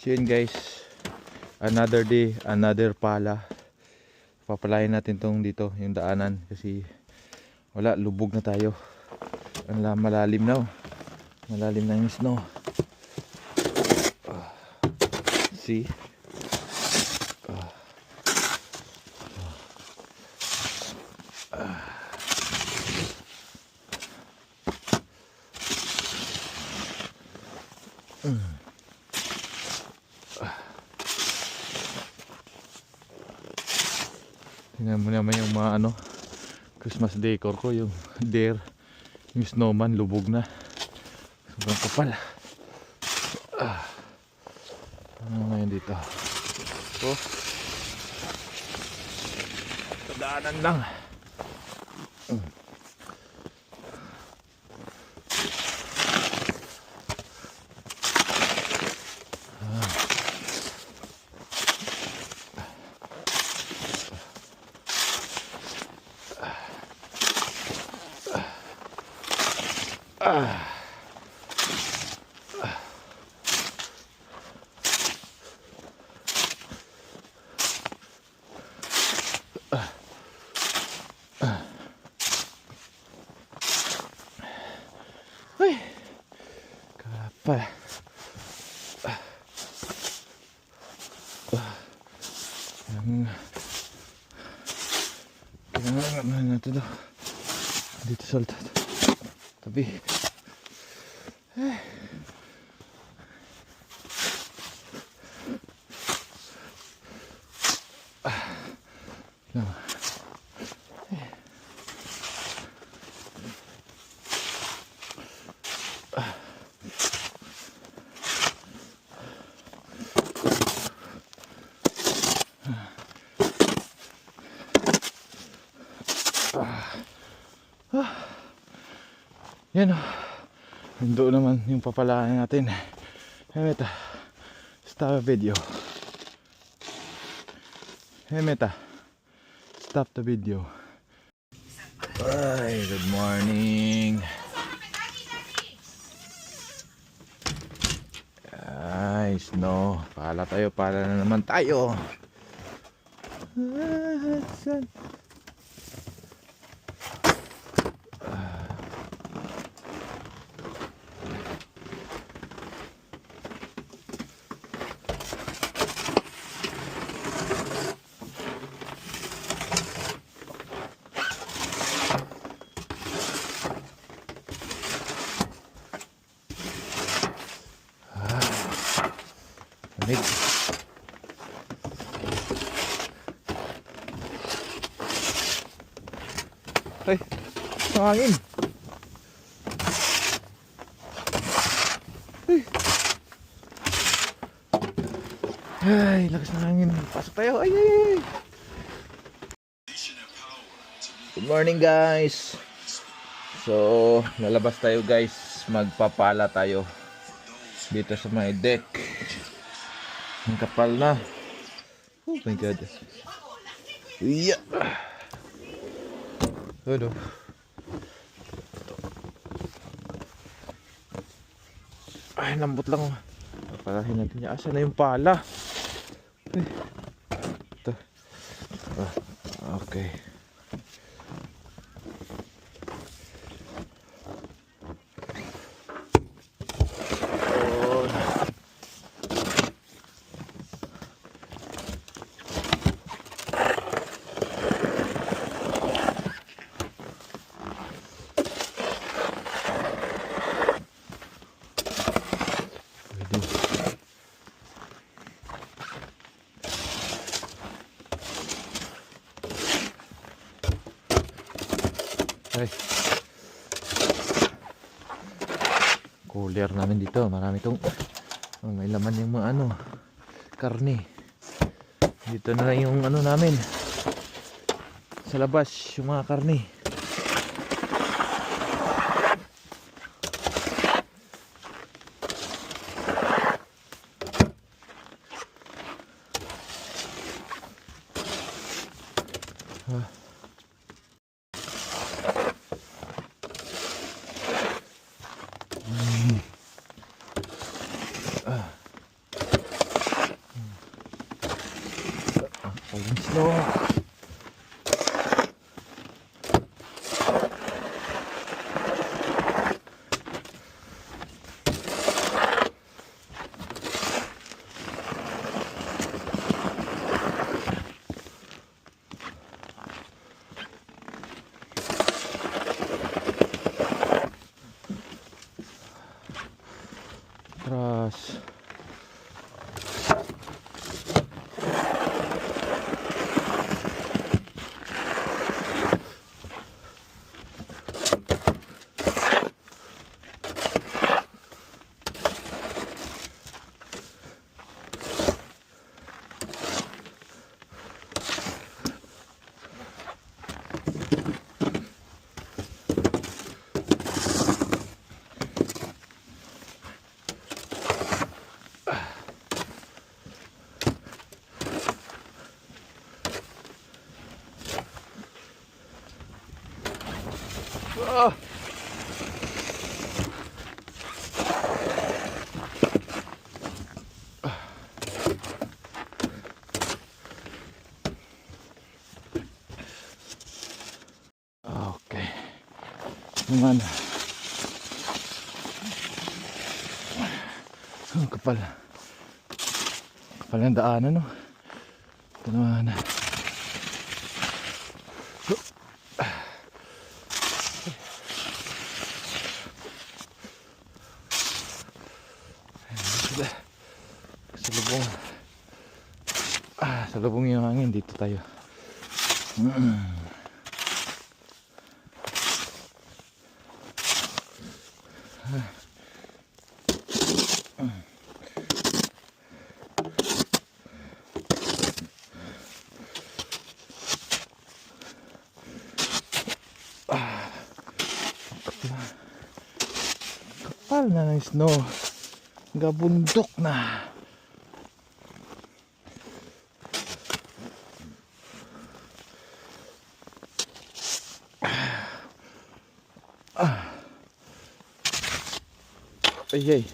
So yun guys, another day, another pala. Papalayin natin tong dito, yung daanan. Kasi wala, lubog na tayo. Malalim na oh. Malalim na yung snow. See? Tingnan mo naman yung mga Christmas decor ko, yung deer, yung snowman lubog na. Sobrang kapal. Ano ngayon dito? Oh. Kadaanan lang. Ay, kapal. Kailangan natin daw dito sa tabi. Yan o. Doon naman yung papalaan natin. Hemeta. Stop the video. Hemeta. Stop the video. Ay, good morning. Ay, snow. Pala tayo. Pala na naman tayo. Lamig. Ay, hangin. Ay, lakas ng hangin. Pasok tayo. Ay, ay, ay. Good morning guys. So, lalabas tayo guys. Magpapala tayo dito sa may deck. Ang kapal na. Oh my god. Yeah. Ano? Ay, lambot lang. Papalahin natin niya. Asa na yung pala? Ay. Ito. Okay. Ay. Cooler namin dito. Marami tong may laman yung mga karne. Dito na lang yung namin. Sa labas yung mga karne. Walang snow. Tras. Ah! Okay. Naman. Ang kapal. Kapal ng daanan, no? Ito naman. Salubong. Salubong yung hangin. Dito tayo. Kapal na ng snow. Gabundok na. Ay.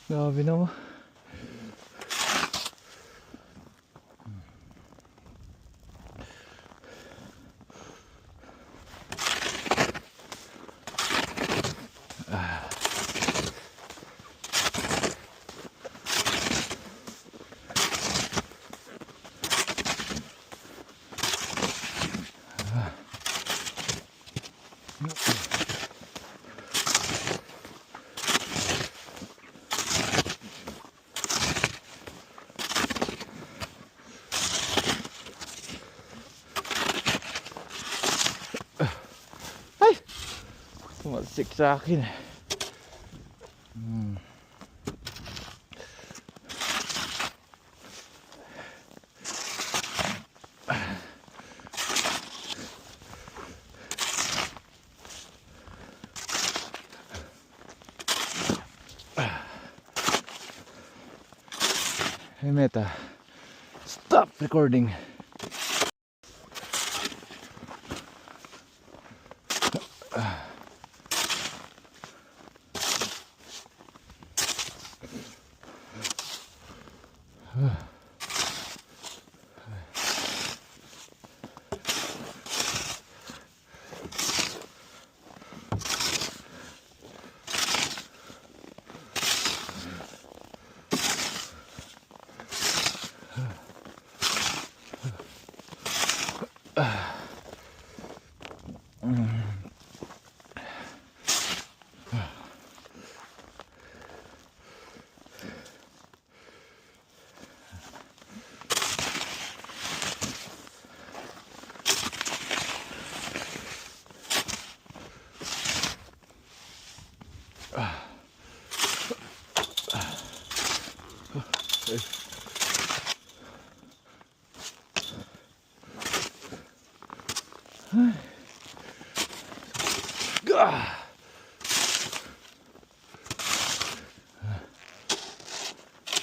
Grabe naman. Ay! Sumalsik sa akin. Hey Meta, stop recording.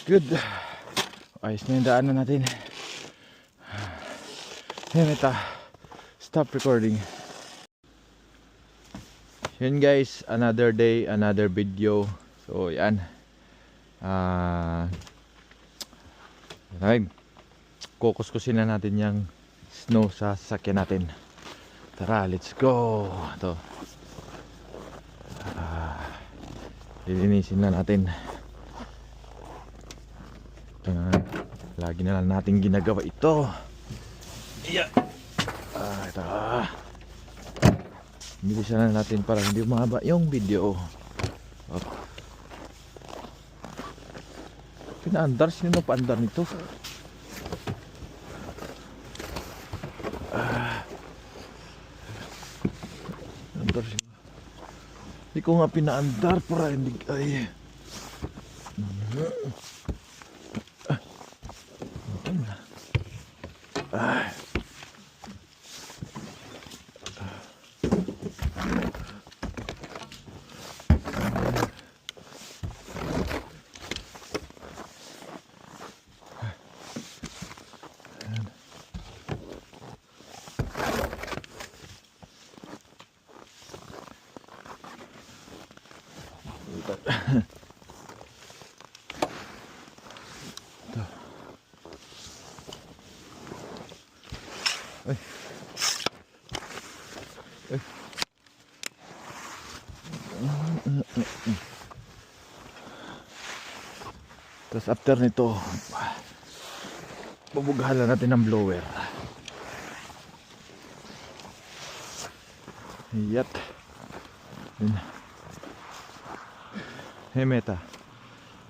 Good. Ayos na yung daanan natin. Meta. Stop recording. Yun guys, another day, another video. So yan. Kukuskusin na natin yung snow sa sasakyan natin. Tara, let's go. Ito. Lilinisin na natin. Lagi na lang natin ginagawa ito. Yeah. Ito. Bilisan na natin para hindi umaba yung video. Pinaandar, sino na paandar nito? Andar siya. Hindi ko nga pinaandar para hindi ay. Ay. Ay. Tapos after nito, bubugalan natin ng blower. Yat. Hey Meta,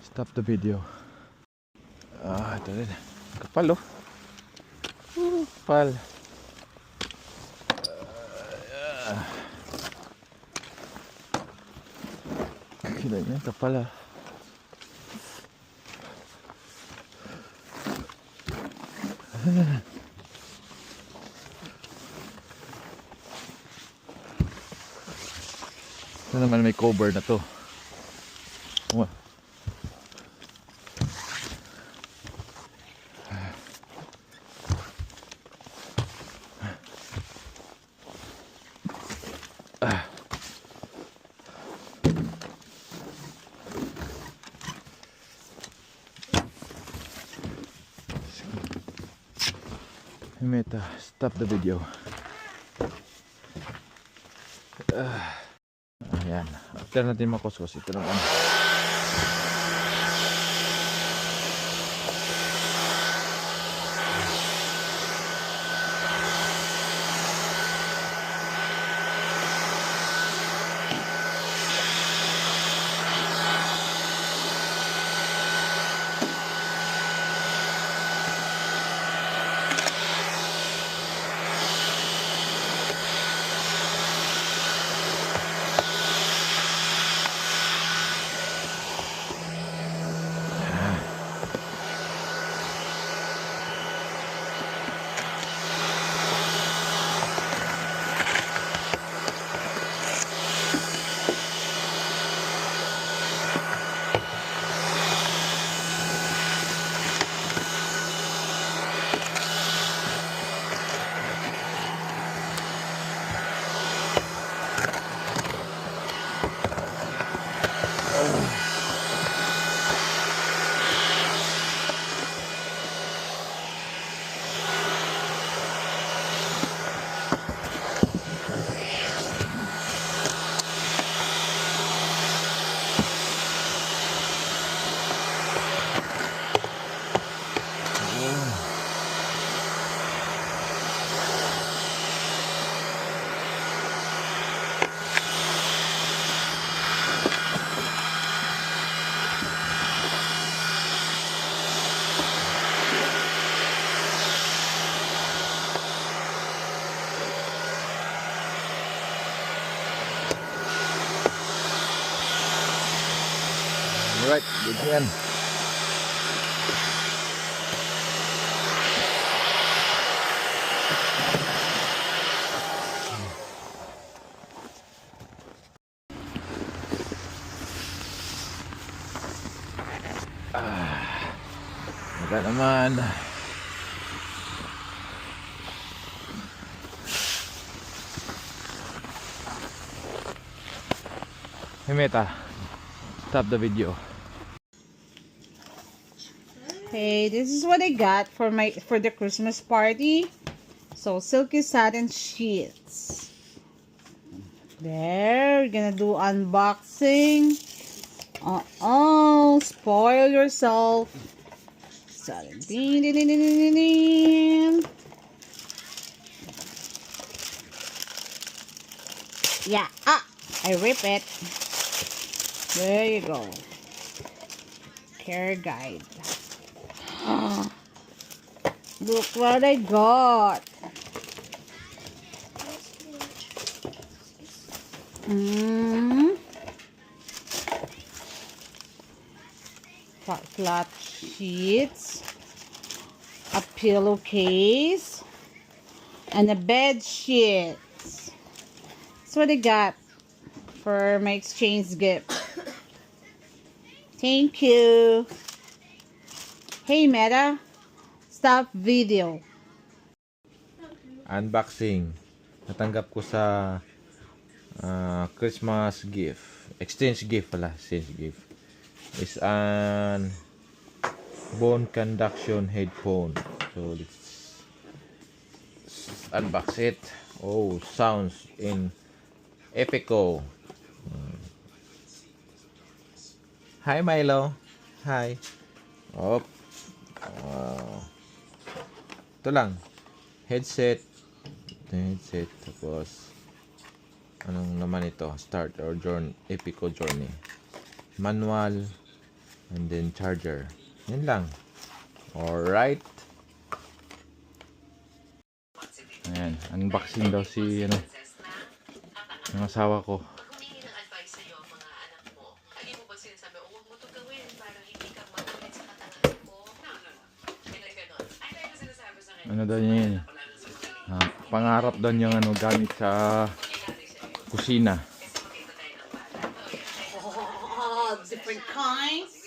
stop the video. Ito rin. Kapal oh. Kapal. Kira niya, kapal ah. Ito naman may cover na to. Meta, stop the video. Ayan. After natin makuskus, ito naman. Alright, good yan. Wala naman. Hey Meta, stop the video. Hey, this is what I got for the Christmas party. So silky satin sheets. There, we're gonna do unboxing. Spoil yourself. Satin. Ding, ding, ding, ding, ding, ding. Yeah, I rip it. There you go. Care guide. Look what I got. Flat sheets, a pillowcase, and a bed sheet. That's what I got for my exchange gift. Thank you. Hey Meta, stop video. Unboxing. Natanggap ko sa Christmas gift. Exchange gift pala. Exchange gift. Is an bone conduction headphone. So let's unbox it. Oh, sounds in Epico. Hi Milo. Hi. Oh. Ito lang. Headset. Tapos anong naman ito? Start or journey. Epico journey. Manual. And then charger. Yan lang. Alright. Ayan. Unboxing daw si yung asawa ko. Humingi ng advice sa'yo ang mga anak mo. Lagi mo ba sinasabi, huwag mo ito gawin para hindi ka magamit sa katangahan mo? No. Hindi ganon. Ay, tayo na sinasabi sa kanya. Ano daw niya yun? Pangarap daw niyang gamit sa kusina. Oh, different kinds.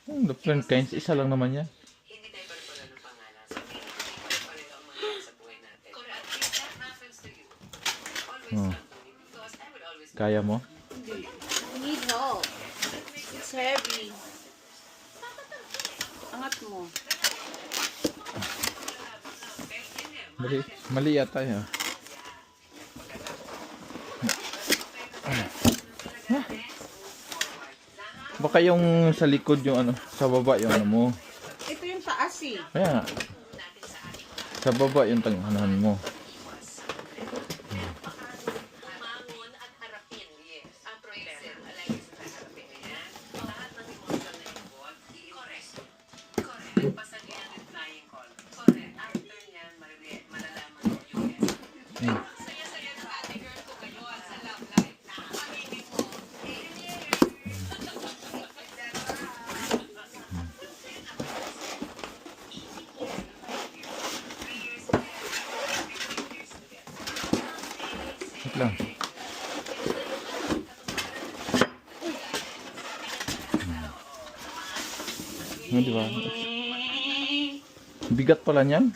Different kinds. Isa lang naman yan. Hindi tayo pala ng pangalan. So, hindi pa rin ang mga sa buhay natin. Correct. If that happens to you, always come to me because I will always Kaya mo? I need help. It's heavy. Angat mo. Mali yata yun. Baka yung sa likod yung sa baba yung mo. Ito yung taas eh. Kaya nga. Sa baba yung tangahan mo. mangon at harapin. Yes. Ang problema. Lagi sa harapin niya. Lahat ng emotion na involved, correct. Correct. Nagpasa niya ng flying call. Correct. After niyan, malalaman mo yung yes. Saya-saya ng ate girl ko ngayon sa love life na. Pag-ibig mo. Wait lang. Di ba? Bigat pala niyan.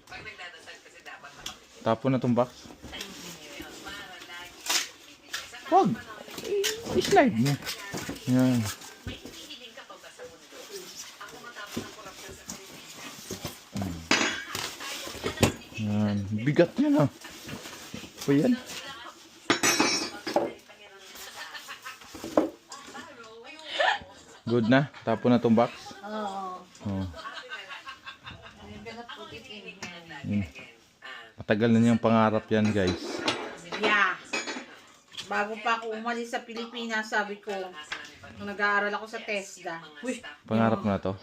Pag nagdadasal kasi dapat nakapit. Tapon na tong box. Wag. I-slide mo. Yan. May hinihiling ka pa ba sa mundo? Ako matapos ng korupsyon sa Pilipinas. Yan. Bigat yan ah. O yan. Good na. Tapon na tong box. Oo. Oh. I'm gonna put it in here. Yun. Matagal na niyang pangarap yan guys. Yeah. Bago pa ako umalis sa Pilipinas, sabi ko, nung nag-aaral ako sa TESDA. Uy, Pangarap na to.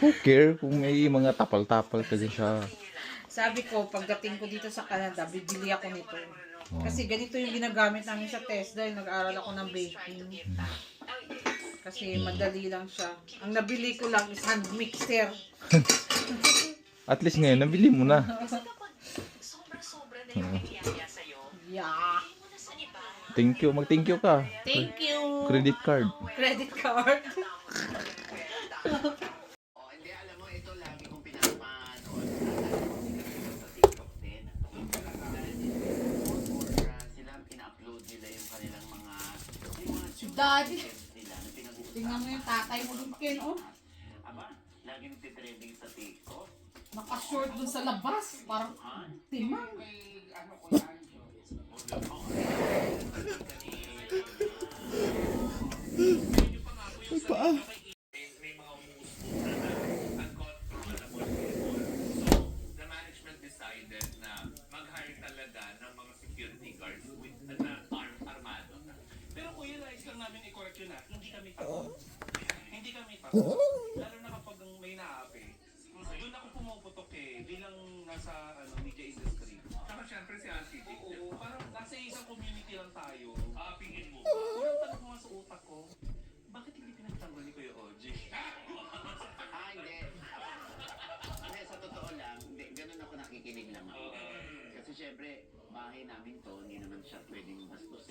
Who care kung may mga tapal-tapal ka dyan sa... sabi ko, pagdating ko dito sa Canada, bibili ako nito. Kasi ganito yung ginagamit namin sa TESDA. Nag-aaral ako ng baking. Kasi madali lang siya. Ang nabili ko lang is hand mixer. At least ngayon, nabili mo na. Sobra-sobra na yung biyaya sa'yo. Yeah. Hindi mo na sa iba. Thank you. Mag-thank you ka. Thank you! Credit card. Credit card. Oh, hindi, alam mo, ito lagi kong pinapanood. Sa TikTok din. Sila ina-upload nila yung kanilang mga Daddy. nila na pinag-uusapan. Tingnan mo yung tatay mo dun, Ken, oh. Aba, lagi nagtitrending sa TikTok. Naka-short dun sa labas. Parang timang. Paa. May mga umuspo na uncontrollable people. So, the management decided na mag-hire talaga ng mga security guards with na armado na. Pero kuya, nais lang namin i-correct yun na hindi kami takot. Hindi kami takot. Lalo na kapag may naapi. Doon ako pumuputok bilang nasa media industry. Saka syempre si Auntie Dick. Oo, parang nasa isang community lang tayo. Aapingin mo. Yung tanong ko nga sa utak ko, bakit hindi pinagtanggol ni Kuya Oji? Hindi. Hindi, sa totoo lang, hindi, ganun ako nakikinig lang ako. Kasi syempre, bahay namin to, hindi naman siya pwedeng bastusin.